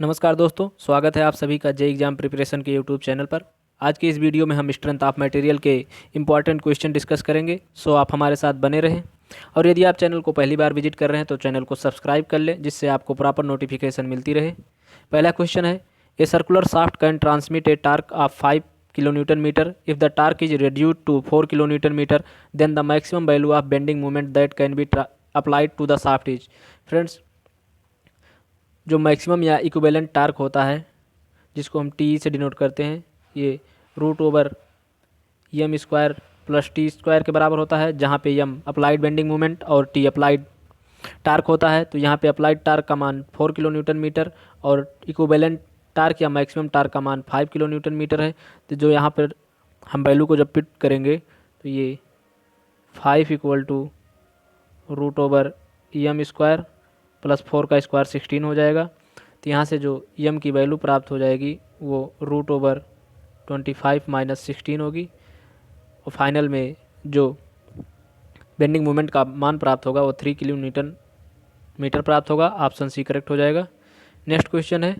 नमस्कार दोस्तों, स्वागत है आप सभी का जे एग्जाम प्रिपरेशन के यूट्यूब चैनल पर। आज के इस वीडियो में हम स्ट्रेंथ ऑफ मटेरियल के इंपॉर्टेंट क्वेश्चन डिस्कस करेंगे। सो आप हमारे साथ बने रहें और यदि आप चैनल को पहली बार विजिट कर रहे हैं तो चैनल को सब्सक्राइब कर लें, जिससे आपको प्रॉपर नोटिफिकेशन मिलती रहे। पहला क्वेश्चन है, a circular shaft can transmit a torque of 5 kilonewton metre. If the torque is reduced to 4 kilonewton metre, then the maximum value of bending moment that can be applied to the shaft is. Friends, जो maximum या equivalent torque होता है, जिसको हम T से denote करते हैं, ये root over M square plus T square के बराबर होता है, जहाँ पे एम अप्लाइड बेंडिंग मोमेंट और टी अप्लाइड टार्क होता है। तो यहाँ पे अप्लाइड टार्क का मान 4 किलो न्यूटन मीटर और इक्विवेलेंट टार्क या मैक्सिमम टार्क का मान 5 किलो न्यूटन मीटर है। तो जो यहाँ पर हम वैल्यू को जब पिट करेंगे तो ये 5 equal to root over M square plus 4 का स्क्वायर 16 हो जाएगा। तो यहाँ से जो एम की वैल्यू प्राप्त हो जाएगी वो रूट ओवर 25 माइनस 16 होगी और फाइनल में जो बेंडिंग मोमेंट का मान प्राप्त होगा वो 3 किलो न्यूटन मीटर प्राप्त होगा। ऑप्शन सी करेक्ट हो जाएगा। नेक्स्ट क्वेश्चन है,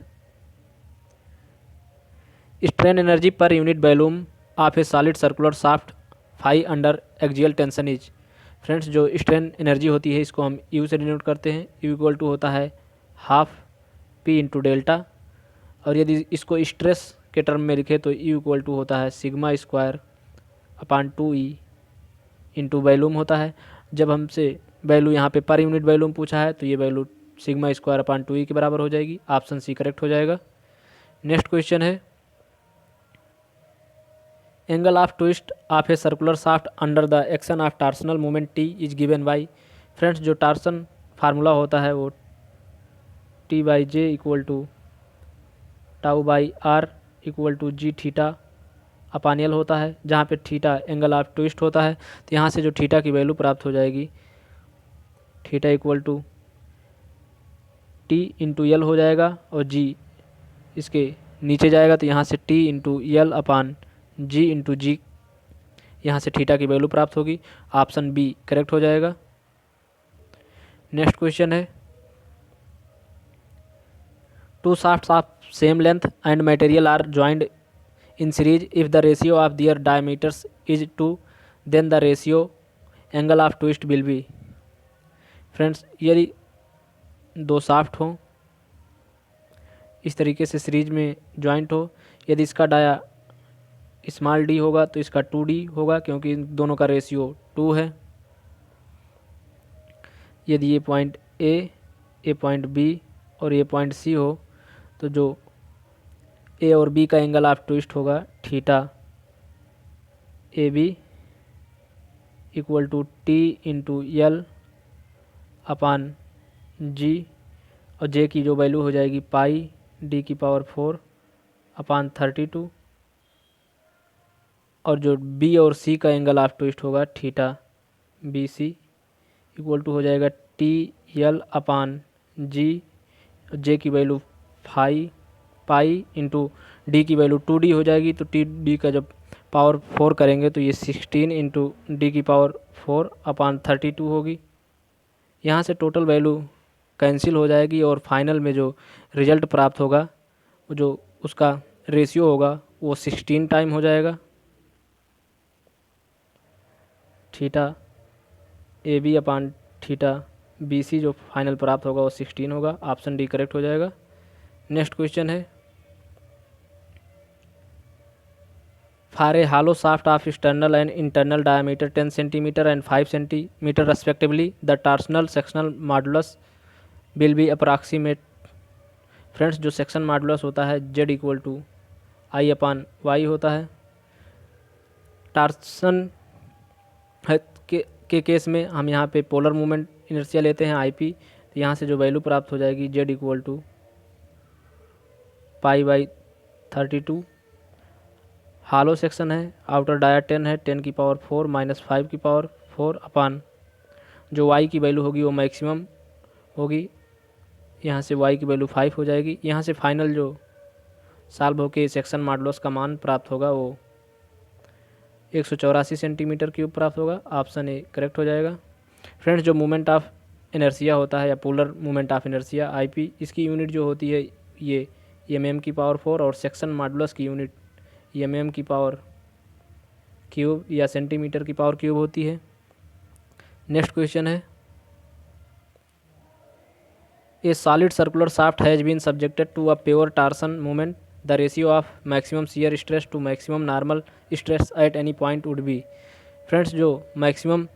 strain energy per unit volume of a solid circular shaft phi under axial tension is. Friends, जो स्ट्रेन एनर्जी होती है इसको हम यू से डिनोट करते हैं। यू इक्वल टू होता है हाफ पी इंटू डेल्टा, और यदि इसको स्ट्रेस के टर्म में लिखे तो यू इक्वल टू होता है sigma square upon 2 E into volume होता है। जब हमसे वैल्यू यहाँ पे पर यूनिट वैल्यूम पूछा है तो ये value sigma square upon 2 E के बराबर हो जाएगी। ऑप्शन सी करेक्ट हो जाएगा। नेक्स्ट क्वेश्चन है, angle of twist of a circular shaft under the action of torsional moment T is given by. Friends, जो टार्सन फार्मूला होता है वो T by J equal to tau by R equal to G theta upon L होता है, जहाँ पे theta angle of twist होता है। तो यहाँ से जो थीटा की वैल्यू प्राप्त हो जाएगी, theta equal to T into L हो जाएगा और जी इसके नीचे जाएगा, तो यहाँ से टी इंटू एल अपान जी इंटू जी, यहाँ से थीटा की वैल्यू प्राप्त होगी। ऑप्शन बी करेक्ट हो जाएगा। नेक्स्ट क्वेश्चन है, two shafts of same length and material are joined in series if the ratio of their diameters is 2, then the ratio angle of twist will be. Friends, यदि दो shaft हों इस तरीके से series में joint हो, यदि इसका डाया स्मॉल डी होगा तो इसका 2D होगा, क्योंकि इन दोनों का रेशियो 2 है। यदि ये पॉइंट ए पॉइंट बी और ये पॉइंट सी हो तो जो ए और बी का एंगल ऑफ ट्विस्ट होगा theta A B equal to T into L upon G, और जे की जो वैल्यू हो जाएगी पाई डी की पावर 4 अपान 32, और जो बी और सी का एंगल ऑफ ट्विस्ट होगा theta B C equal to हो जाएगा T L upon G, J की वैल्यू पाई इंटू डी की वैल्यू 2D हो जाएगी। तो टी डी का जब पावर 4 करेंगे तो ये 16 इंटू डी की पावर 4 अपान 32 होगी। यहाँ से टोटल वैल्यू कैंसिल हो जाएगी और फाइनल में जो रिजल्ट प्राप्त होगा जो उसका रेशियो होगा वो 16 टाइम हो जाएगा। Theta A B upon theta B C जो फाइनल प्राप्त होगा वो 16 होगा। ऑप्शन डी करेक्ट हो जाएगा। नेक्स्ट क्वेश्चन है, for a hollow shaft of external and internal diameter 10 centimetre and 5 centimetre respectively the torsional sectional modulus will be approximate. Friends, जो section modulus होता है Z equal to I upon Y होता है। टार्सन के case में हम यहाँ पे पोलर मूवमेंट इनर्शिया लेते हैं आईपी, तो यहाँ से जो वैल्यू प्राप्त हो जाएगी Z equal to pi by 32। Hollow section है, आउटर डाया 10 है, 10 की पावर 4 माइनस 5 की पावर 4 अपान जो वाई की वैल्यू होगी वो मैक्सिमम होगी, यहाँ से वाई की वैल्यू 5 हो जाएगी। यहाँ से फाइनल जो सॉल्व होके सेक्शन मॉडुलस का मान प्राप्त होगा वो 184 सेंटीमीटर क्यूब प्राप्त होगा। ऑप्शन ए करेक्ट हो जाएगा। फ्रेंड्स, जो मोमेंट ऑफ इनर्शिया होता है या polar moment of inertia IP, इसकी यूनिट जो होती है ये mm की पावर 4 और सेक्शन मॉडुलस की यूनिट mm की पावर क्यूब या सेंटीमीटर की पावर क्यूब होती है। नेक्स्ट क्वेश्चन है, a solid circular shaft has been subjected to a pure torsion movement, the ratio of maximum shear stress to maximum normal stress at any point would be. Friends, जो maximum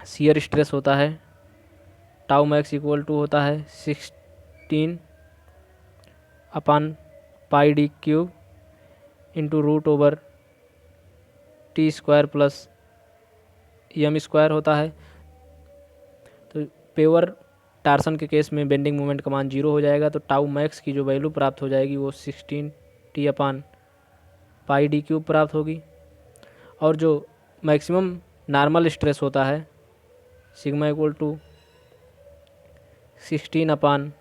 shear stress होता है tau max equal to होता है 16 upon pi D cube into root over T square plus M square होता है। तो pure टार्सन के case में बेंडिंग मोमेंट का मान 0 हो जाएगा, तो टाउ मैक्स की जो वैल्यू प्राप्त हो जाएगी वो 16 T upon pi D cube प्राप्त होगी। और जो मैक्सिमम नॉर्मल स्ट्रेस होता है sigma equal to 16 upon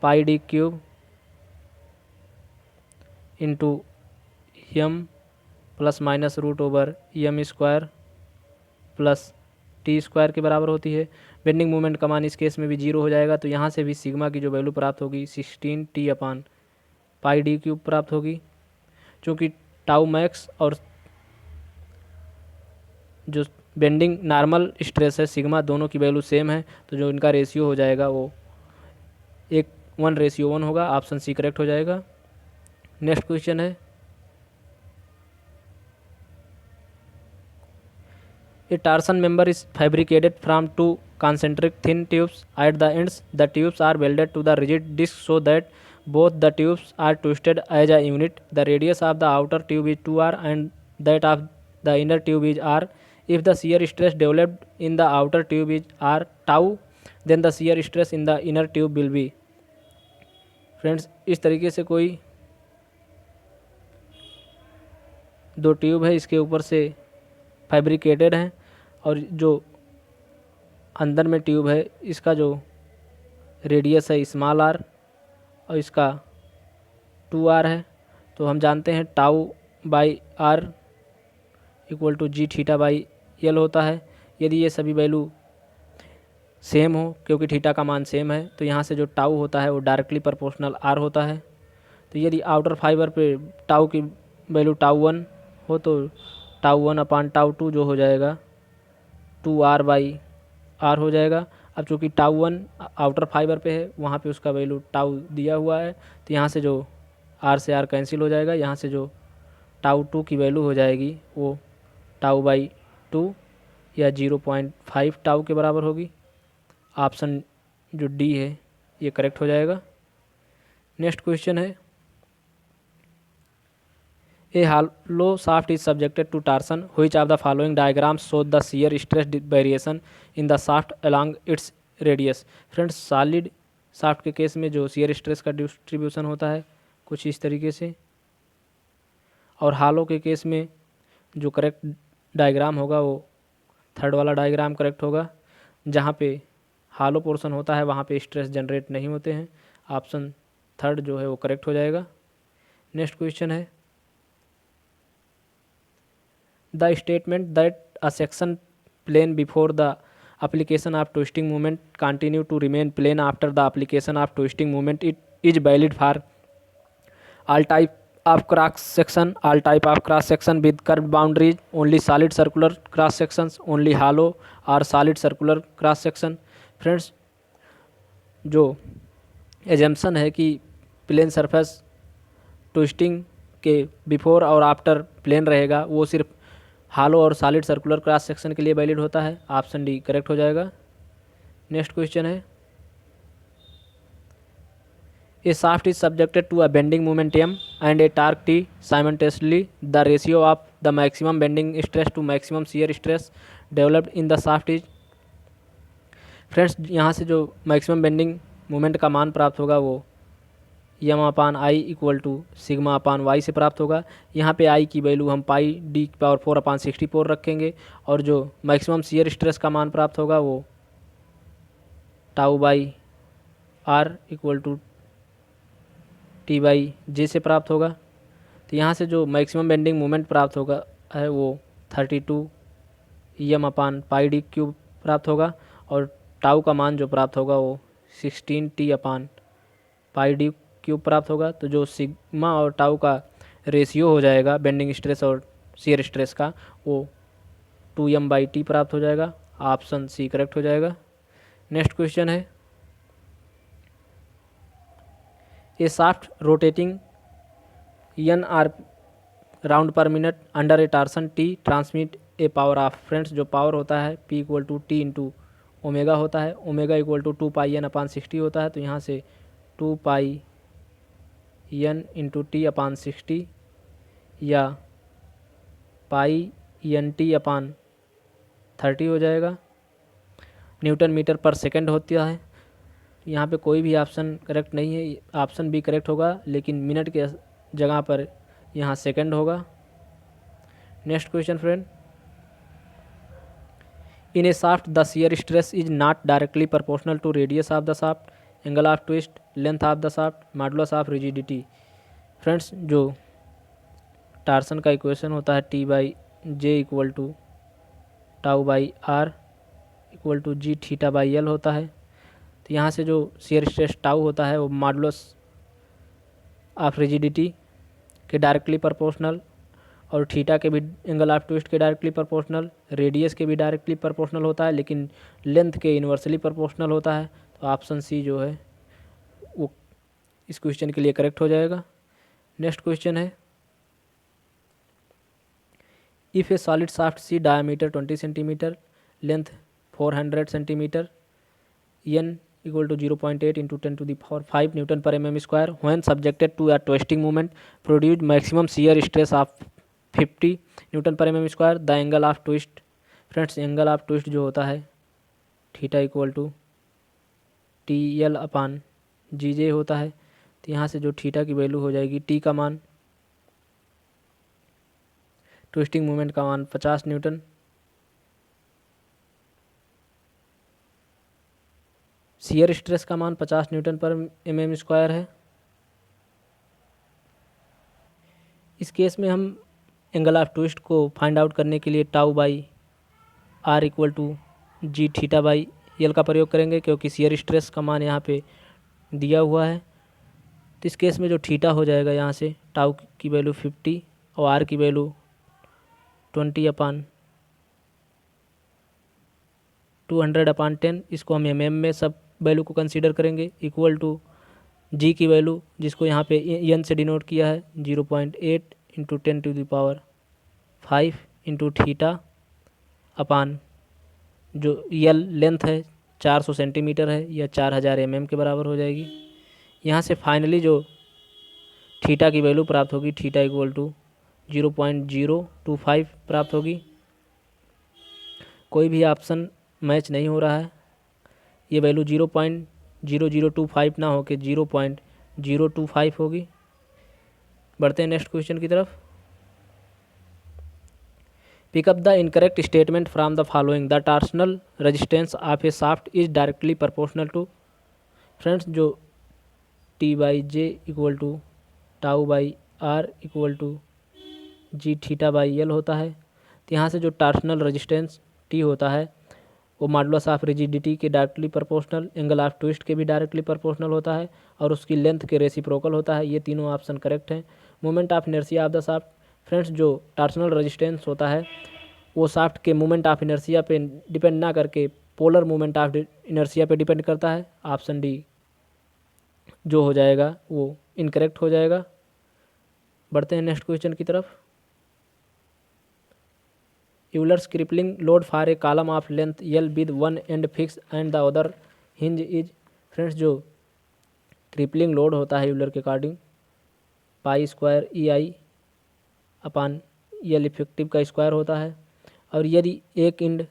pi D cube into M plus minus root over M square plus T square के बराबर होती है। बेंडिंग मोमेंट का मान इस केस में भी 0 हो जाएगा, तो यहाँ से भी सिग्मा की जो वैल्यू प्राप्त होगी 16 T upon pi D cube प्राप्त होगी। चूँकि टाउ मैक्स और जो बेंडिंग नॉर्मल स्ट्रेस है सिग्मा दोनों की वैल्यू सेम है, तो जो इनका रेशियो हो जाएगा वो 1:1 होगा। ऑप्शन सी करेक्ट हो जाएगा। नेक्स्ट क्वेश्चन है, A torsion member is fabricated from two concentric thin tubes at the ends. The tubes are welded to the rigid disc so that both the tubes are twisted as a unit. The radius of the outer tube is 2r and that of the inner tube is r. If the shear stress developed in the outer tube is r tau, then the shear stress in the inner tube will be। Friends, इस तरीके से कोई दो tube है, इसके ऊपर से fabricated है और जो अंदर में ट्यूब है इसका जो रेडियस है स्मॉल आर और इसका 2r है। तो हम जानते हैं tau by R equal to G theta by L होता है। यदि ये सभी वैल्यू सेम हो, क्योंकि थीटा का मान सेम है, तो यहाँ से जो टाउ होता है वो डायरेक्टली प्रोपोर्शनल आर होता है। तो यदि आउटर फाइबर पे टाउ की वैल्यू टाउ 1 हो तो टाउ 1 अपान टाउ 2 जो हो जाएगा 2r बाई आर हो जाएगा। अब चूँकि टाउ 1 आउटर फाइबर पे है वहाँ पे उसका वैल्यू टाउ दिया हुआ है, तो यहाँ से जो r से r कैंसिल हो जाएगा। यहाँ से जो टाउ 2 की वैल्यू हो जाएगी वो टाउ बाई 2 या 0.5 टाउ के बराबर होगी। ऑप्शन जो डी है ये करेक्ट हो जाएगा। नेक्स्ट क्वेश्चन है, ए hollow shaft is subjected to torsion. Which of the following diagrams show the shear stress variation in the shaft along its radius? Friends, solid shaft के केस में जो shear stress का distribution होता है कुछ इस तरीके से, और हालो के केस में जो करेक्ट डायग्राम होगा वो थर्ड वाला डायग्राम करेक्ट होगा। जहाँ पे हालो पोर्शन होता है वहाँ पे स्ट्रेस जनरेट नहीं होते हैं। ऑप्शन थर्ड जो है वो करेक्ट हो जाएगा। नेक्स्ट क्वेश्चन है, the statement that a section plane before the application of twisting moment continue to remain plane after the application of twisting moment it is valid for all type of cross section, all type of cross section with curved boundaries, only solid circular cross sections, only hollow or solid circular cross section। Friends, जो assumption है कि plane surface twisting के before और after plane रहेगा वो सिर्फ हालो और solid circular cross section के लिए वैलिड होता है। ऑप्शन डी करेक्ट हो जाएगा। नेक्स्ट क्वेश्चन है, a shaft is subjected to a bending moment m and a torque t simultaneously, the ratio of the maximum bending stress to maximum shear stress developed in the shaft is. Friends, यहाँ से जो maximum bending moment का मान प्राप्त होगा वो M upon I equal to sigma upon Y से प्राप्त होगा। यहाँ पे आई की वैल्यू हम पाई डी पावर 4 अपान 64 रखेंगे और जो मैक्सिमम शियर स्ट्रेस का मान प्राप्त होगा वो tau by R equal to T by J से प्राप्त होगा। तो यहाँ से जो मैक्सिमम बेंडिंग मोमेंट प्राप्त होगा है वो 32 एम अपान पाई डी क्यूब प्राप्त होगा और टाउ का मान जो प्राप्त होगा वो 16 T upon pi D cube प्राप्त होगा। तो जो सिग्मा और टाउ का रेशियो हो जाएगा बेंडिंग स्ट्रेस और शियर स्ट्रेस का, वो 2m/t प्राप्त हो जाएगा। ऑप्शन सी करेक्ट हो जाएगा। नेक्स्ट क्वेश्चन है, a shaft rotating n R round per minute under a torsion T transmit a power of. Friends जो पावर होता है P = T इंटू ओमेगा होता है। ओमेगा = 2πn/60 होता है। तो यहाँ से 2πn×T/60 या πnt/30 हो जाएगा। न्यूटन मीटर पर सेकंड होता है। यहाँ पे कोई भी ऑप्शन करेक्ट नहीं है, ऑप्शन बी करेक्ट होगा, लेकिन मिनट के जगह पर यहाँ सेकंड होगा। Next question friend, in a shaft the shear stress is not directly proportional to radius of the shaft, angle of twist, length of the shaft, modulus of rigidity. Friends जो torsion का equation होता है T/J = τ/r = g θ/L होता है। तो यहाँ से जो शियर स्ट्रेस टाउ होता है वो मॉडुलस ऑफ रिजिडिटी के डायरेक्टली प्रोपोर्शनल, और थीटा के भी एंगल ऑफ ट्विस्ट के डायरेक्टली प्रोपोर्शनल, रेडियस के भी डायरेक्टली प्रोपोर्शनल होता है, लेकिन लेंथ के इन्वर्सली प्रोपोर्शनल होता है। तो ऑप्शन सी जो है वो इस क्वेश्चन के लिए करेक्ट हो जाएगा। नेक्स्ट क्वेश्चन है, if a solid shaft C diameter 20 centimetre, length 400 centimetre, n = 0.8 × 10⁵ Nm/mm², when subjected to a twisting moment produced maximum shear stress of 50 Nm/mm², the angle of twist। Friends angle of twist जो होता है theta = TL/GJ होता है। तो यहाँ से जो theta की वैल्यू हो जाएगी, टी का मान, ट्विस्टिंग मोमेंट का मान 50 न्यूटन, शियर स्ट्रेस का मान 50 Nm/mm² है। इस केस में हम एंगल ऑफ ट्विस्ट को फाइंड आउट करने के लिए τ/r = gθ/L का प्रयोग करेंगे, क्योंकि शियर स्ट्रेस का मान यहाँ पे दिया हुआ है। तो इस केस में जो थीटा हो जाएगा, यहाँ से टाउ की वैल्यू 50 और आर की वैल्यू 20/200/10, इसको हम mm में सब वैल्यू को कंसीडर करेंगे, इक्वल टू जी की वैल्यू जिसको यहाँ पे n से डिनोट किया है 0.8 × 10⁵ इंटू थीटा अपान जो यल लेंथ है 400 सेंटीमीटर है, यह 4000 mm के बराबर हो जाएगी। यहाँ से फाइनली जो थीटा की वैल्यू प्राप्त होगी, थीटा = 0.025 प्राप्त होगी। कोई भी ऑप्शन मैच नहीं हो रहा है। ये वैल्यू 0.0025 ना हो के 0.025 होगी। बढ़ते हैं नेक्स्ट क्वेश्चन की तरफ। Pick up the incorrect statement from the following, the torsional resistance of a shaft is directly proportional to. Friends जो T/J = τ/r = gθ/L होता है। तो यहाँ से जो टॉर्सनल रेजिस्टेंस T होता है वो मॉडुलस ऑफ रिजिडिटी के directly proportional, angle of twist के भी डायरेक्टली प्रोपोर्शनल होता है, और उसकी लेंथ के रेसिप्रोकल होता है। ये तीनों ऑप्शन करेक्ट हैं। Moment of inertia of the shaft, friends जो टॉर्सनल रेजिस्टेंस होता है वो शाफ्ट के मोमेंट ऑफ इनर्शिया पे डिपेंड ना करके पोलर मोमेंट ऑफ इनर्शिया पे डिपेंड करता है। ऑप्शन डी जो हो जाएगा वो इनकरेक्ट हो जाएगा। बढ़ते हैं नेक्स्ट क्वेश्चन की तरफ। Euler's crippling load for a column of length L with one and fix and the other hinge is. Friends जो क्रिपलिंग लोड होता है यूलर के अकॉर्डिंग π² EI/L इफेक्टिव का स्क्वायर होता है, और यदि एक एंड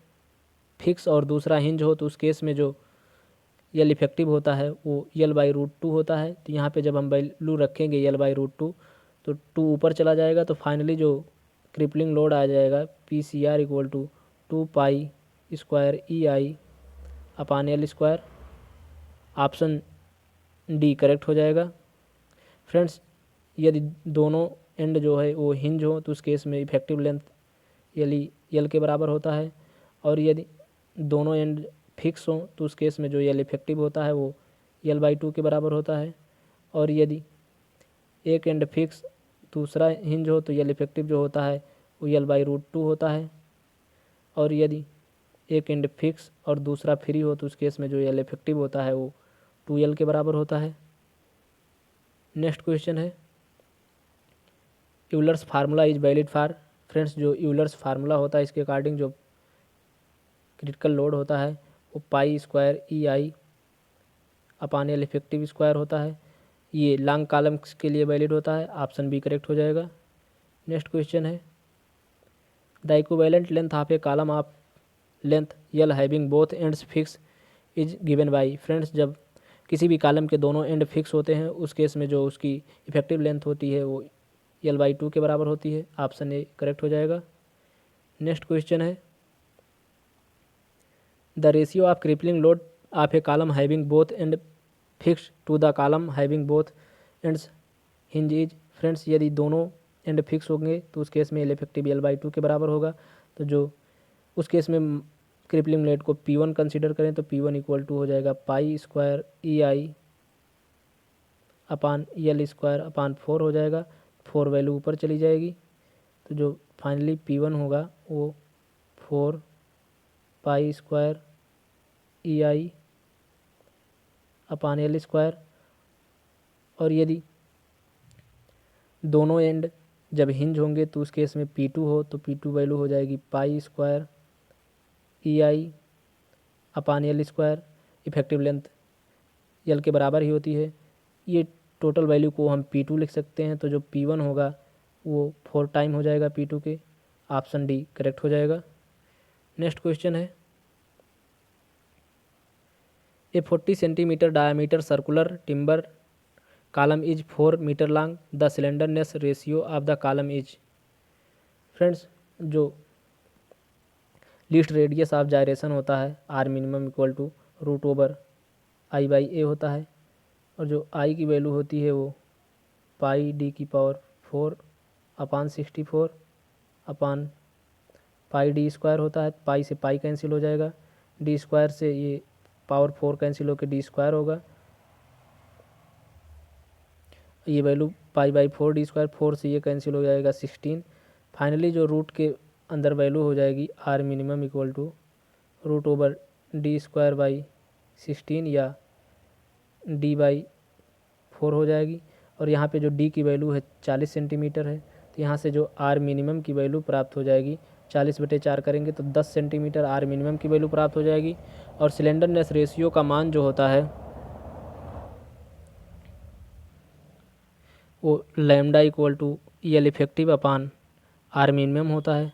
फिक्स और दूसरा हिंज हो तो उस केस में जो L इफेक्टिव होता है वो L/√2 होता है। तो यहाँ पे जब हम वैल्यू रखेंगे L/√2 तो 2 ऊपर चला जाएगा, तो फाइनली जो क्रिपलिंग लोड आ जाएगा PCR = 2π² EI/L²। Option D correct हो जाएगा। फ्रेंड्स यदि दोनों एंड जो है वो हिंज हो तो उस केस में इफेक्टिव लेंथ L के बराबर होता है, और यदि दोनों एंड फिक्स हो तो उस केस में जो L इफेक्टिव होता है वो L/2 के बराबर होता है। और यदि एक एंड फिक्स दूसरा हिंज हो तो यल इफेक्टिव जो होता है वो L/√2 होता है। और यदि एक एंड फिक्स और दूसरा फ्री हो तो उस केस में जो यल इफेक्टिव होता है वो 2L के बराबर होता है। नेक्स्ट क्वेश्चन है Euler's formula is valid for. Friends, जो यूलर्स फार्मूला होता है इसके अकॉर्डिंग जो क्रिटिकल लोड होता है वो π² EI/L इफेक्टिव स्क्वायर होता है। ये लॉन्ग कॉलम्स के लिए वैलिड होता है। ऑप्शन बी करेक्ट हो जाएगा। नेक्स्ट क्वेश्चन है the equivalent length of a column of length L having both ends fix is given by. Friends, जब किसी भी कॉलम के दोनों एंड फिक्स होते हैं उस केस में जो उसकी इफेक्टिव लेंथ होती है वो L/2 के बराबर होती है। ऑप्शन ए करेक्ट हो जाएगा। नेक्स्ट क्वेश्चन है the ratio of crippling load of a column having both end fix to the column having both ends hinge is. Friends, यदि दोनों एंड फिक्स होंगे तो उस केस में L इफेक्टिव L/2 के बराबर होगा। तो जो उस केस में क्रिपलिंग लोड को P1 कंसीडर करें तो P1 इक्वल टू हो जाएगा π² EI/L² 4 हो जाएगा। 4 वैल्यू ऊपर चली जाएगी तो जो फाइनली P1 होगा वो 4 π² EI/L²। और यदि दोनों एंड जब हिंज होंगे तो उस केस में P2 हो तो P2 वैल्यू हो जाएगी π² EI/L²। इफेक्टिव लेंथ L के बराबर ही होती है। ये टोटल वैल्यू को हम P2 लिख सकते हैं तो जो P1 होगा वो 4 टाइम हो जाएगा P2 के। ऑप्शन डी करेक्ट हो जाएगा। नेक्स्ट क्वेश्चन है a 40 centimetre diameter circular timber column is 4 metre long the slenderness ratio of the column is. Friends, जो लीस्ट रेडियस ऑफ जायरेशन होता है R minimum equal to √/I/A होता है। और जो I की वैल्यू होती है वो πD⁴/64 अपान πD² होता है। पाई से पाई कैंसिल हो जाएगा, D² से ये पावर 4 कैंसिल होकर D² होगा। ये वैल्यू π/4 D², 4 से ये कैंसिल हो जाएगा 16। फाइनली जो रूट के अंदर वैल्यू हो जाएगी R minimum equal to √D²/16 या D/4 हो जाएगी। और यहाँ पे जो D की वैल्यू है 40 सेंटीमीटर है तो यहाँ से जो R मिनिमम की वैल्यू प्राप्त हो जाएगी 40/4 करेंगे तो 10 सेंटीमीटर R मिनिमम की वैल्यू प्राप्त हो जाएगी। और सिलेंडरनेस रेशियो का मान जो होता है वो lambda equal to L effective upon R minimum होता है।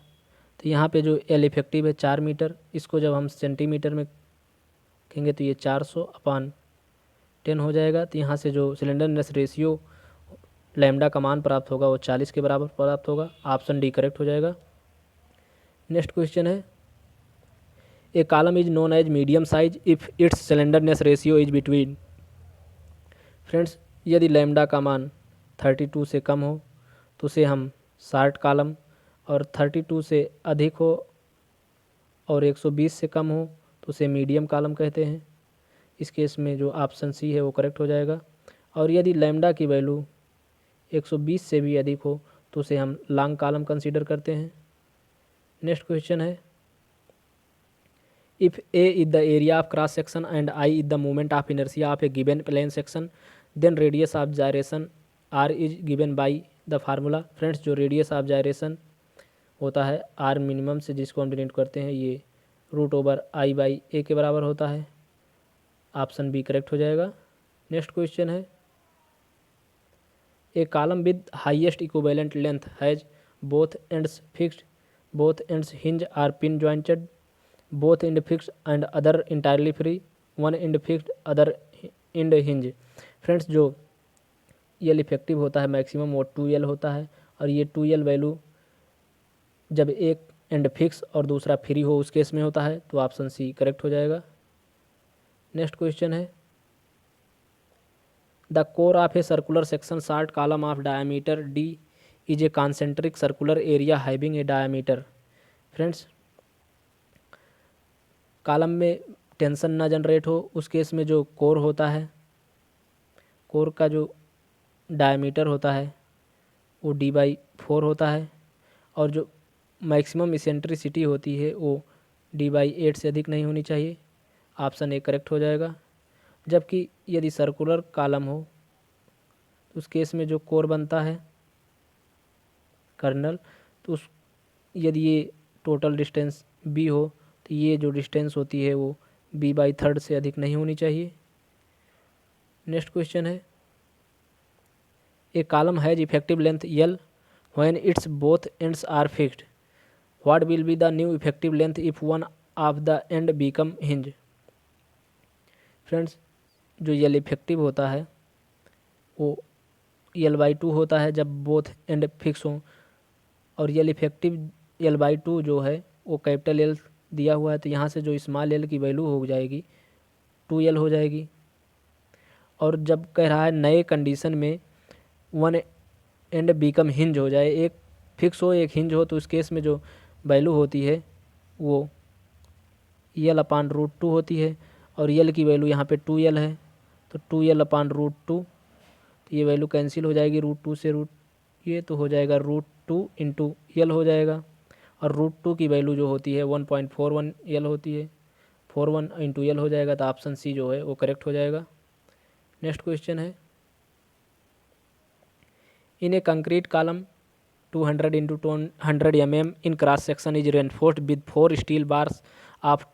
तो यहाँ पे जो L इफेक्टिव है 4 मीटर, इसको जब हम सेंटीमीटर में कहेंगे तो ये 400/10 हो जाएगा। तो यहाँ से जो सिलेंडरनेस रेशियो लैम्डा का मान प्राप्त होगा वो 40 के बराबर प्राप्त होगा। ऑप्शन डी करेक्ट हो जाएगा। नेक्स्ट क्वेश्चन है a column is known as medium size if its slenderness ratio is between. Friends, यदि लैम्डा का मान 32 से कम हो तो उसे हम शॉर्ट कॉलम, और 32 से अधिक हो और 120 से कम हो तो उसे मीडियम कॉलम कहते हैं। इस केस में जो ऑप्शन सी है वो करेक्ट हो जाएगा। और यदि लैम्डा की वैल्यू 120 से भी अधिक हो तो उसे हम लॉन्ग कॉलम कंसीडर करते हैं। नेक्स्ट क्वेश्चन है if A is the area of cross section and I is the moment of inertia of a given plane section then radius of gyration R is given by the formula. Friends, जो radius of gyration होता है R minimum से जिसको हम denote करते हैं ये √I/A के बराबर होता है। ऑप्शन बी करेक्ट हो जाएगा। नेक्स्ट क्वेश्चन है a column with highest equivalent length has both ends fixed, both ends hinge or pin jointed, both end fixed and other entirely free, one end fixed other end hinge. Friends, जो L effective होता है maximum वो 2L होता है। और ये 2L value जब एक एंड फिक्स और दूसरा फ्री हो उस केस में होता है। तो ऑप्शन सी करेक्ट हो जाएगा। नेक्स्ट क्वेश्चन है the core of a circular section short column of diameter D is a concentric circular area having a diameter. Friends, column में टेंशन ना जनरेट हो उस केस में जो कोर होता है, कोर का जो डायमीटर होता है वो d/4 होता है, और जो मैक्सिमम इसेंट्रिसिटी होती है वो d/8 से अधिक नहीं होनी चाहिए। ऑप्शन ए करेक्ट हो जाएगा। जबकि यदि सर्कुलर कॉलम हो तो उस केस में जो कोर बनता है कर्नल, तो उस यदि ये टोटल डिस्टेंस b हो तो ये जो डिस्टेंस होती है वो b/3 से अधिक नहीं होनी चाहिए। नेक्स्ट क्वेश्चन है, a column has effective length l when its both ends are fixed, what will be the new effective length if one of the end become hinge. Friends, जो यल इफेक्टिव होता है वो l/2 होता है जब both end fix हों, और यल effective l/2 जो है वो कैपिटल L दिया हुआ है, तो यहाँ से जो स्मॉल l की वैल्यू हो जाएगी 2l हो जाएगी। और जब कह रहा है नए कंडीशन में वन एंड बिकम हिंज हो जाए, एक फिक्स हो एक हिंज हो, तो उस केस में जो वैल्यू होती है वो l/√2 होती है, और l की वैल्यू यहाँ पे 2l है, तो 2l/√2, तो ये वैल्यू कैंसिल हो जाएगी √2 से ये तो हो जाएगा √2 इंटू l हो जाएगा, और √2 की वैल्यू जो होती है 1.41 l होती है, 41 इंटू l हो जाएगा, तो ऑप्शन सी जो है वो करेक्ट हो जाएगा। नेक्स्ट क्वेश्चन है, in A concrete column 200 into 200 mm in cross section is reinforced with 4 steel bars of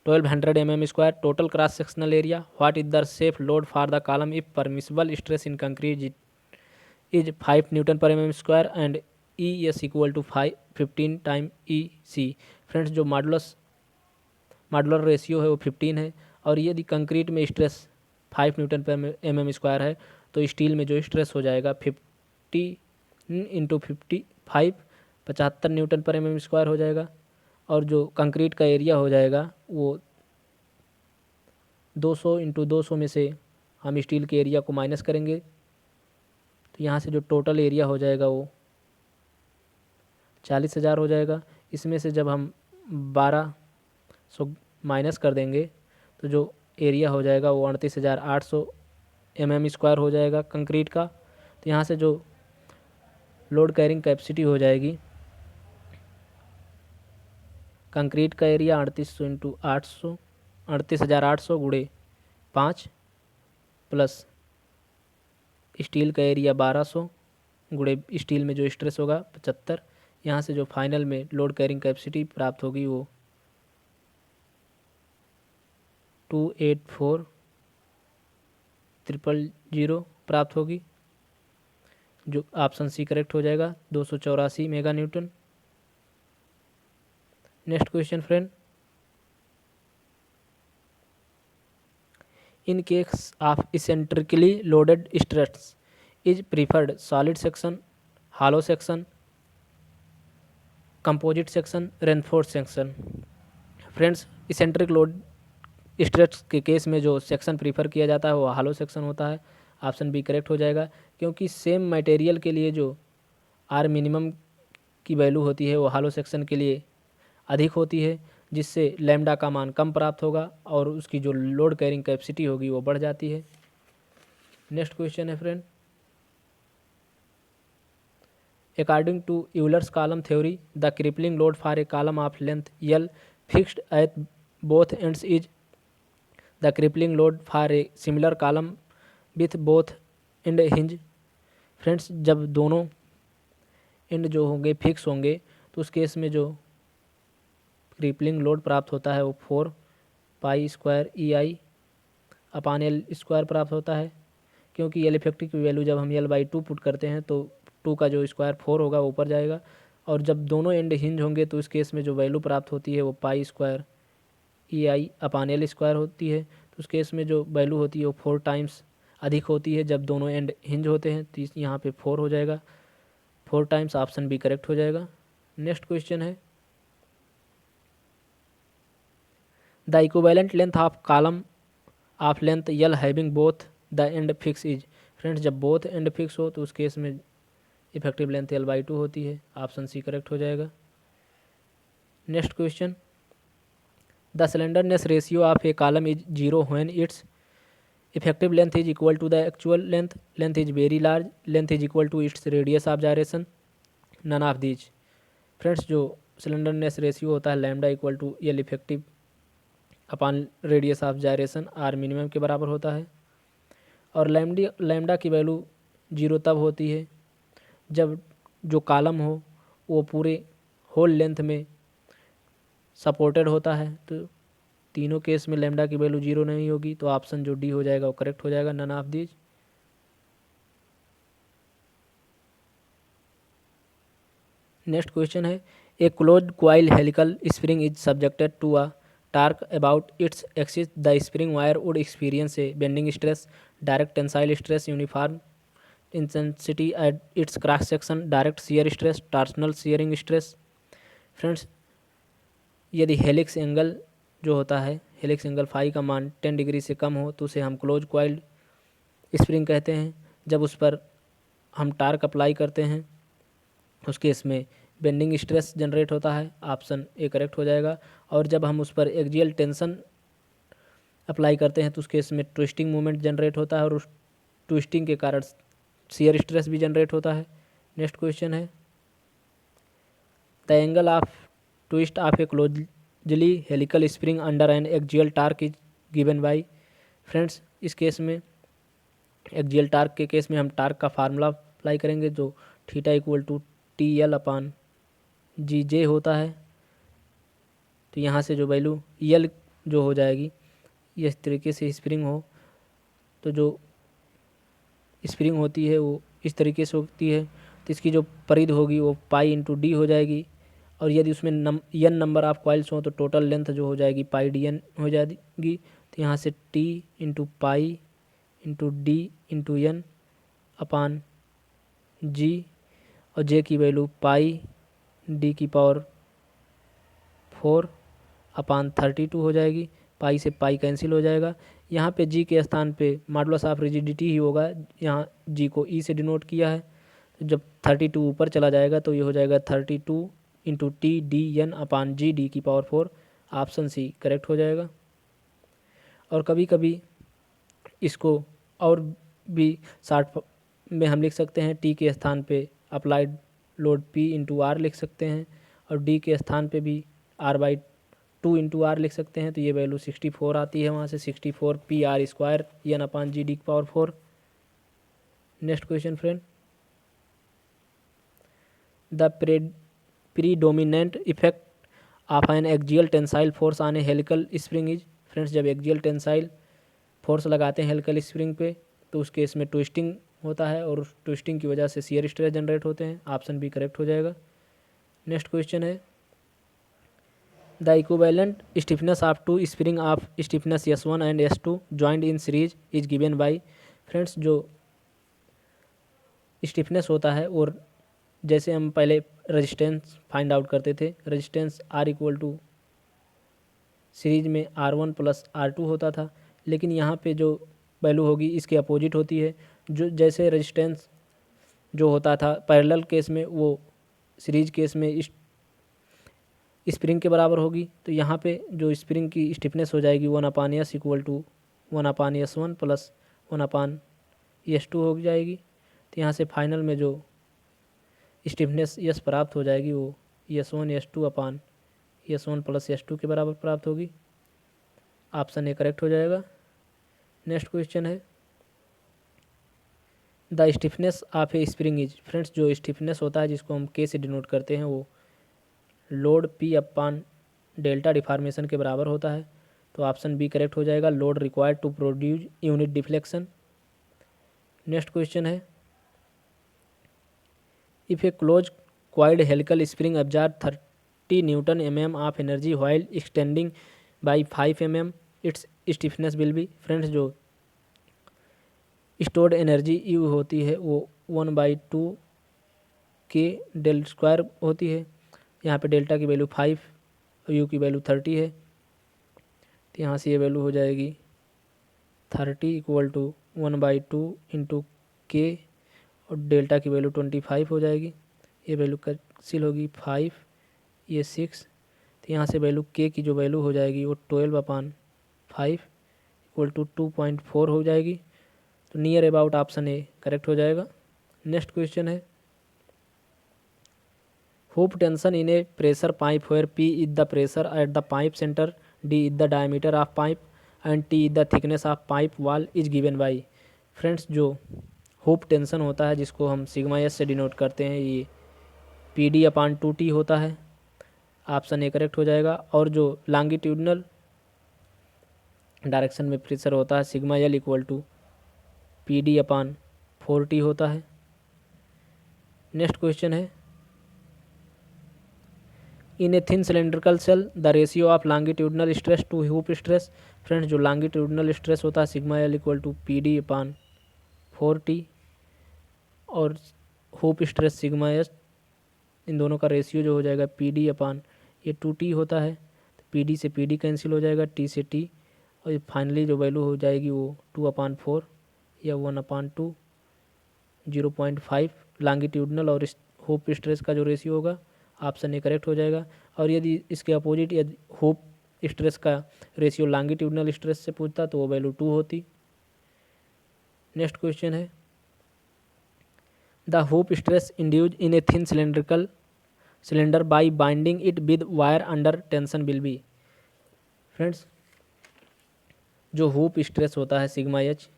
1200 mm square. Total cross sectional area. What is the safe load for the column if permissible stress in concrete is 5 Newton per mm square and ES equal to 15 time EC। Friends, जो modular ratio है वो 15 है, और यदि concrete में stress 5 Newton पर mm square है तो स्टील में जो स्ट्रेस हो जाएगा 50 इंटू 55 75 न्यूटन पर mm स्क्वायर हो जाएगा, और जो कंक्रीट का एरिया हो जाएगा वो 200 इंटू 200 में से हम स्टील के एरिया को माइनस करेंगे, तो यहाँ से जो टोटल एरिया हो जाएगा वो 40,000 हो जाएगा। इसमें से जब हम 1200 माइनस कर देंगे तो जो एरिया हो जाएगा वो 38,800 mm स्क्वायर हो जाएगा कंक्रीट का। तो यहाँ से जो लोड कैरिंग कैपेसिटी हो जाएगी, कंक्रीट का एरिया 3800 इंटू 800 38,800 गुणे 5 प्लस स्टील का एरिया 1200 गुणे स्टील में जो स्ट्रेस होगा 75, यहाँ से जो फाइनल में लोड कैरिंग कैपेसिटी प्राप्त होगी वो 284,000 प्राप्त होगी, जो ऑप्शन सी करेक्ट हो जाएगा, 284 mega Newton. Next question friend, in case of eccentrically loaded struts is preferred solid section, hollow section, composite section, reinforce section. Friends, eccentric load struts के case में जो सेक्शन प्रीफर किया जाता है वो hollow section होता है। ऑप्शन बी करेक्ट हो जाएगा, क्योंकि सेम मटेरियल के लिए जो आर मिनिमम की वैल्यू होती है वो हॉलो सेक्शन के लिए अधिक होती है, जिससे लैम्डा का मान कम प्राप्त होगा और उसकी जो लोड कैरिंग कैपेसिटी होगी वो बढ़ जाती है। नेक्स्ट क्वेश्चन है friend, according to Euler's column theory the crippling load for a column of length L fixed at both ends is the crippling load for a similar column with both end hinge. Friends, जब दोनों and जो होंगे fix होंगे तो उस case में जो crippling load प्राप्त होता है वो 4 पाई स्क्वायर EI अपान L स्क्वायर प्राप्त होता है, क्योंकि L इफेक्टिव की वैल्यू जब हम L/2 पुट करते हैं तो 2 का जो स्क्वायर 4 होगा वो ऊपर जाएगा, और जब दोनों एंड हिंज होंगे तो उस केस में जो वैल्यू प्राप्त होती है वो पाई स्क्वायर EI अपान L स्क्वायर होती है। तो उस केस में जो वैल्यू होती है वो 4 टाइम्स अधिक होती है जब दोनों एंड हिंज होते हैं, तो यहाँ पे 4 हो जाएगा, 4 टाइम्स, ऑप्शन बी करेक्ट हो जाएगा। नेक्स्ट क्वेश्चन है, the equivalent length of column of length L having both the end fix is. Friends, जब बोथ एंड फिक्स हो तो उस केस में इफेक्टिव लेंथ L/2 होती है, ऑप्शन सी करेक्ट हो जाएगा। Next question, the slenderness ratio of a column is 0 when its effective length is equal to the actual length, length is very large, length is equal to its radius of gyration, none of these. Friends जो slenderness ratio होता है lambda equal to L effective upon radius of gyration R minimum के बराबर होता है। और lambda की value 0 तब होती है जब जो कॉलम हो वो पूरे होल लेंथ में सपोर्टेड होता है। तो तीनों केस में लैम्डा की वैल्यू 0 नहीं होगी, तो ऑप्शन जो डी हो जाएगा वो करेक्ट हो जाएगा, none of these. Next question है, a closed coil helical spring is subjected to a torque about its axis, the spring wire would experience a bending stress, direct tensile stress, uniform intensity at its cross section, direct shear stress, torsional shearing stress. Friends यदि helix angle जो होता है, helix angle phi का मान 10 degree से कम हो तो उसे हम क्लोज कॉइल्ड स्प्रिंग कहते हैं। जब उस पर हम टार्क अप्लाई करते हैं उस केस में बेंडिंग स्ट्रेस जनरेट होता है, ऑप्शन ए करेक्ट हो जाएगा। और जब हम उस पर एक्सियल टेंशन अप्लाई करते हैं तो उस केस में ट्विस्टिंग मोमेंट जनरेट होता है और उस ट्विस्टिंग के कारण शियर स्ट्रेस भी जनरेट होता है। नेक्स्ट क्वेश्चन है, the angle of twist of a closely helical spring under an axial torque is given by. Friends इस केस में एक्सियल टार्क के केस में हम टार्क का फार्मूला अप्लाई करेंगे जो theta equal to T L upon G J होता है। तो यहाँ से जो वैल्यू यल जो हो जाएगी, इस तरीके से स्प्रिंग हो तो जो स्प्रिंग होती है वो इस तरीके से होती है, तो इसकी जो परिध होगी वो पाई इंटू डी हो जाएगी। और यदि उसमें एन नंबर ऑफ कॉइल्स हो तो टोटल लेंथ जो हो जाएगी पाई डी एन हो जाएगी। तो यहाँ से T into pi into D into N upon G, और जे की वैल्यू पाई डी की पावर 4 अपान 32 हो जाएगी। पाई से पाई कैंसिल हो जाएगा। यहाँ पे जी के स्थान पे मॉडुलस ऑफ रिजिडिटी ही होगा, यहाँ जी को ई से डिनोट किया है। तो जब 32 ऊपर चला जाएगा तो ये हो जाएगा 32 into T D N upon G D की पावर 4, ऑप्शन सी करेक्ट हो जाएगा। और कभी कभी इसको और भी शार्ट में हम लिख सकते हैं, टी के स्थान पे applied load P into R लिख सकते हैं और डी के स्थान पे भी आर बाई 2 इंटू आर लिख सकते हैं। तो ये वैल्यू 64 आती है, वहाँ से 64 P R square N upon G D की power 4। Next question friend, the predominant effect of N axial tensile force on A helical spring is. Friends जब एक्सियल टेंसाइल फोर्स लगाते हैं हेलिकल स्प्रिंग पे तो उस केस में twisting होता है और उस ट्विस्टिंग की वजह से शियर स्ट्रेस जनरेट होते हैं, ऑप्शन बी करेक्ट हो जाएगा। नेक्स्ट क्वेश्चन है, the equivalent stiffness of two spring of stiffness S1 and S2 joint in series is given by. Friends जो स्टिफनेस होता है और जैसे हम पहले रेजिस्टेंस फाइंड आउट करते थे, resistance R equal to series में R1 प्लस R2 होता था, लेकिन यहाँ पे जो वैल्यू होगी इसके अपोजिट होती है। जो जैसे रेजिस्टेंस जो होता था पैरेलल केस में वो सीरीज केस में स्प्रिंग के बराबर होगी। तो यहाँ पे जो स्प्रिंग की स्टिफनेस हो जाएगी 1/S equal to 1/S1 plus 1/S2 हो जाएगी। तो यहाँ से फाइनल में जो स्टिफनेस यस प्राप्त हो जाएगी वो S1 S2 अपान S1 प्लस S2 के बराबर प्राप्त होगी, ऑप्शन ए करेक्ट हो जाएगा। नेक्स्ट क्वेश्चन है, the stiffness of A spring is. Friends जो स्टिफनेस होता है जिसको हम के से डिनोट करते हैं वो लोड पी अपान डेल्टा डिफॉर्मेशन के बराबर होता है। तो ऑप्शन बी करेक्ट हो जाएगा, load required to produce unit deflection. Next question है, if a close coiled helical spring absorb 30 newton mm of energy while extending by 5 mm its stiffness will be. Friends जो stored energy U होती है वो 1/2 के del square होती है। यहाँ पे डेल्टा की वैल्यू 5 और यू की वैल्यू 30 है। तो यहाँ से ये वैल्यू हो जाएगी 30 इक्वल टू 1/2 इंटू के और डेल्टा की वैल्यू 25 हो जाएगी। ये वैल्यू कैंसिल होगी, 5 ये 6। तो यहाँ से वैल्यू के की जो वैल्यू हो जाएगी वो 12/5 इक्वल टू 2.4 हो जाएगी। तो near about option A correct हो जाएगा। नेक्स्ट क्वेश्चन है hoop tension in a pressure pipe where P is the pressure at the pipe centre, D is the diameter of pipe and T is the thickness of pipe wall is given by. Friends, जो hoop tension होता है जिसको हम sigma S से denote करते हैं, ये PD/2T होता है। ऑप्शन ए करेक्ट हो जाएगा। और जो लॉन्गिट्यूडनल डायरेक्शन में प्रेशर होता है sigma L equal to PD/4T होता है। नेक्स्ट क्वेश्चन है in a thin cylindrical shell the ratio of longitudinal stress to hoop stress. Friends, जो लॉन्गिट्यूडनल स्ट्रेस होता है sigma L equal to PD/4T और हुप स्ट्रेस सिग्मा एस, इन दोनों का रेशियो जो हो जाएगा PD/2T होता है। तो PD से PD कैंसिल हो जाएगा, T से T, और फाइनली जो वैल्यू हो जाएगी वो 2/4 या 1/2 0.5 लॉन्गिट्यूडनल और होप स्ट्रेस का जो रेशियो होगा। ऑप्शन ए करेक्ट हो जाएगा। और यदि इसके अपोजिट यदि होप स्ट्रेस का रेशियो लॉन्गिट्यूडनल स्ट्रेस से पूछता तो वो वैल्यू 2 होती। नेक्स्ट क्वेश्चन है the hoop stress induce in a thin cylindrical cylinder by binding it with wire under tension will be. Friends, जो होप स्ट्रेस होता है सिग्मा एच,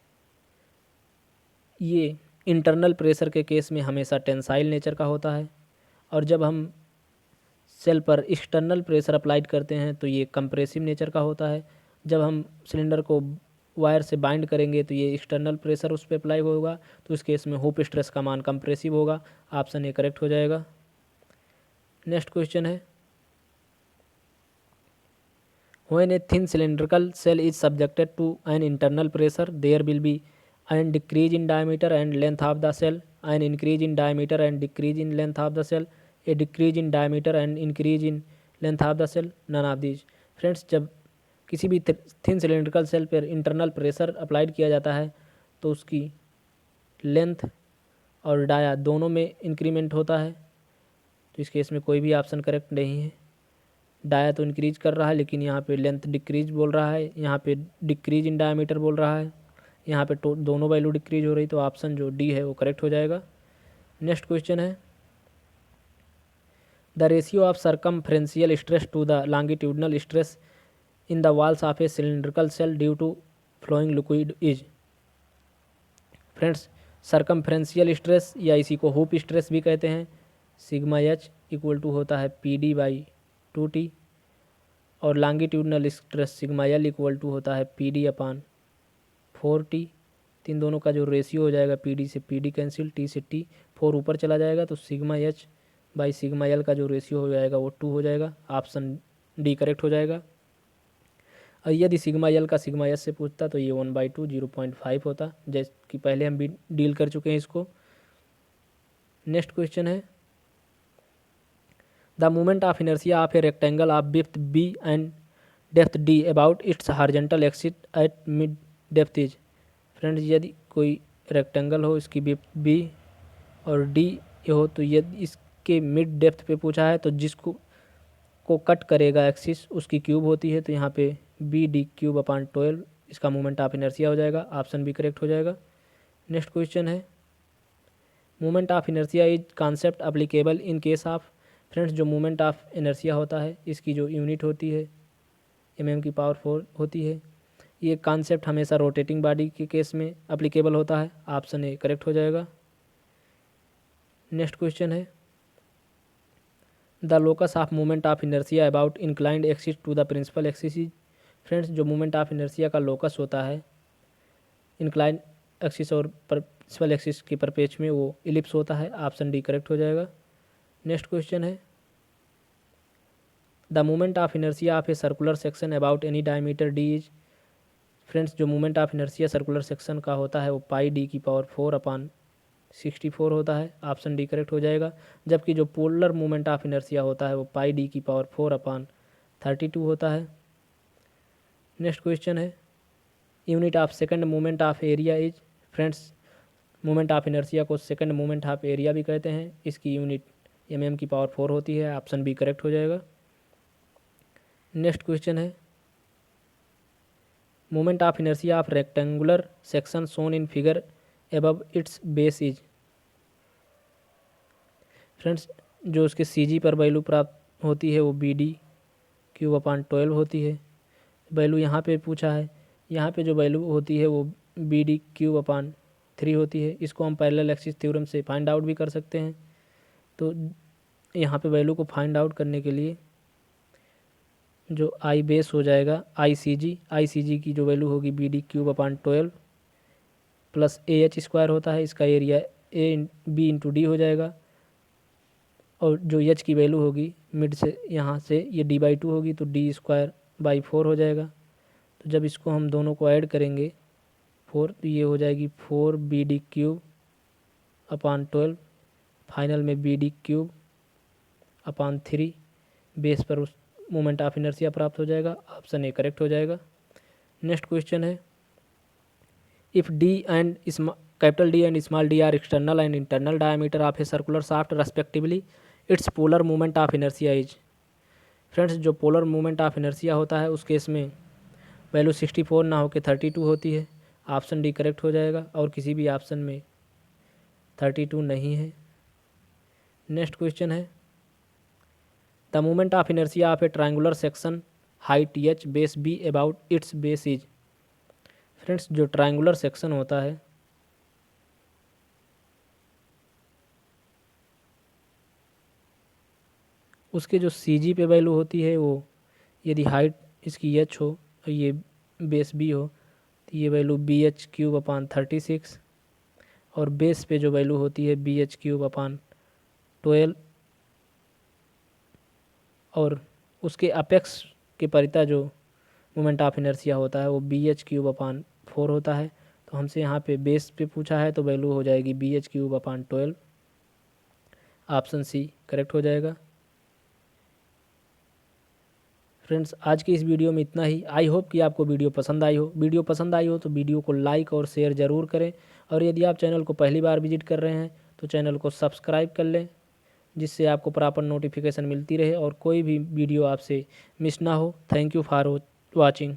ये इंटरनल प्रेशर के केस में हमेशा टेंसाइल नेचर का होता है, और जब हम सेल पर एक्सटर्नल प्रेशर अप्लाइड करते हैं तो ये कंप्रेसिव नेचर का होता है। जब हम सिलेंडर को वायर से बाइंड करेंगे तो ये एक्सटर्नल प्रेशर उस पर अप्लाई होगा, तो इस केस में होप स्ट्रेस का मान कंप्रेसिव होगा। ऑप्शन ए करेक्ट हो जाएगा। नेक्स्ट क्वेश्चन है when a thin cylindrical shell is subjected to an internal pressure there will be an decrease in diameter and length of the shell, an increase in diameter and decrease in length of the shell, a decrease in diameter and increase in length of the shell, none of these. Friends, जब किसी भी thin cylindrical shell पर internal pressure applied किया जाता है तो उसकी length और डाया दोनों में इंक्रीमेंट होता है। तो इस केस में कोई भी ऑप्शन करेक्ट नहीं है। डाया तो इंक्रीज कर रहा है लेकिन यहाँ पे लेंथ डिक्रीज बोल रहा है, यहाँ पे डिक्रीज इन डायमीटर बोल रहा है, यहाँ पे दोनों वैल्यू डिक्रीज हो रही, तो ऑप्शन जो डी है वो करेक्ट हो जाएगा। नेक्स्ट क्वेश्चन है the ratio of circumferential stress to the longitudinal stress in the walls of a cylindrical shell due to flowing liquid is. Friends, circumferential stress या इसी को हुप स्ट्रेस भी कहते हैं, सिग्मा एच इक्वल टू होता है PD/2T, और longitudinal stress sigma L equal to होता है PD/4T। इन दोनों का जो रेशियो हो जाएगा PD से PD कैंसिल, T से T, 4 ऊपर चला जाएगा, तो sigma H by sigma L का जो रेशियो हो जाएगा वो 2 हो जाएगा। ऑप्शन डी करेक्ट हो जाएगा। और यदि सिग्मा एल का सिग्मा एस से पूछता तो ये 1/2 0.5 होता, जैसे कि पहले हम भी डील कर चुके हैं इसको। नेक्स्ट क्वेश्चन है the moment of inertia of a rectangle of width B and depth D about it's horizontal axis at mid depth is. Friends, यदि कोई रेक्टेंगल हो, इसकी विड्थ B और D हो, तो यदि इसके मिड डेप्थ पे पूछा है तो जिसको कट करेगा एक्सिस उसकी क्यूब होती है, तो यहाँ पे BD³/12 इसका मोमेंट ऑफ इनर्शिया हो जाएगा। ऑप्शन बी करेक्ट हो जाएगा। नेक्स्ट क्वेश्चन है moment of inertia is concept applicable in case of. Friends, जो मोमेंट ऑफ इनर्शिया होता है इसकी जो यूनिट होती है mm⁴ होती है। ये कॉन्सेप्ट हमेशा रोटेटिंग बॉडी के केस में अप्लीकेबल होता है। ऑप्शन ए करेक्ट हो जाएगा। नेक्स्ट क्वेश्चन है the locus of moment of inertia about inclined axis to the principal axis is. Friends, जो मोमेंट ऑफ इनर्शिया का लोकस होता है इंक्लाइंड एक्सिस और प्रिंसिपल एक्सिस के परपेच में वो इलिप्स होता है। ऑप्शन डी करेक्ट हो जाएगा। नेक्स्ट क्वेश्चन है the moment of inertia of a circular section about any diameter D is. Friends, जो moment of inertia circular section का होता है वो πD⁴/64 होता है। ऑप्शन डी करेक्ट हो जाएगा। जबकि जो पोलर मोमेंट ऑफ इनर्शिया होता है वो πD⁴/32 होता है। नेक्स्ट क्वेश्चन है unit of second moment of area is. Friends, moment of inertia को सेकंड मोमेंट ऑफ एरिया भी कहते हैं, इसकी यूनिट mm⁴ होती है। ऑप्शन बी करेक्ट हो जाएगा। नेक्स्ट क्वेश्चन है moment of inertia of rectangular section shown in figure above it's base is. Friends, जो उसके सी पर वैल्यू प्राप्त होती है वो बी डी क्यूब अपान 12 होती है। वैल्यू यहाँ पे पूछा है, यहाँ पे जो वैल्यू होती है वो बी डी क्यूब अपान 3 होती है। इसको हम पैरेलल एक्सिस थ्योरम से फाइंड आउट भी कर सकते हैं। तो यहाँ पे वैल्यू को फाइंड आउट करने के लिए जो आई बेस हो जाएगा आई सी जी की जो वैल्यू होगी B D cube upon 12 plus A H square होता है, इसका area A B into D हो जाएगा। और जो एच की वैल्यू होगी मिड से यहाँ से ये डी बाई 2 होगी, तो डी स्क्वायर बाई 4 हो जाएगा। तो जब इसको हम दोनों को ऐड करेंगे 4, तो ये हो जाएगी 4 B D cube upon 12, final में B D cube upon 3 base पर उस मोमेंट ऑफ इनर्शिया प्राप्त हो जाएगा। ऑप्शन ए करेक्ट हो जाएगा। नेक्स्ट क्वेश्चन है, if D and capital D and small D R external and internal diameter of a circular shaft respectively, it's polar moment of inertia is. Friends, जो polar moment of inertia होता है उस case में value 64 ना होकर 32 होती है। Option D correct हो जाएगा, और किसी भी ऑप्शन में 32 नहीं है। नेक्स्ट क्वेश्चन है, the moment of inertia of A triangular section height H base be about it's base is. Friends, जो ट्रायंगुलर सेक्शन होता है उसके जो सी जी पे वैल्यू होती है वो, यदि हाइट इसकी एच हो और ये बेस बी हो, तो ये value B H cube upon 36, और बेस पे जो वैल्यू होती है बी एच क्यूब अपान 12, और उसके अपेक्स के परिता जो मोमेंट ऑफ इनर्शिया होता है वो बी एच क्यूब अपान 4 होता है। तो हमसे यहाँ पे बेस पे पूछा है, तो वैल्यू हो जाएगी B H cube upon 12। Option C correct हो जाएगा। फ्रेंड्स, आज की इस वीडियो में इतना ही। आई होप कि आपको वीडियो पसंद आई हो। वीडियो पसंद आई हो तो वीडियो को लाइक और शेयर ज़रूर करें, और यदि आप चैनल को पहली बार विजिट कर रहे हैं तो चैनल को सब्सक्राइब कर लें, जिससे आपको प्रॉपर नोटिफिकेशन मिलती रहे और कोई भी वीडियो आपसे मिस ना हो। Thank you for watching.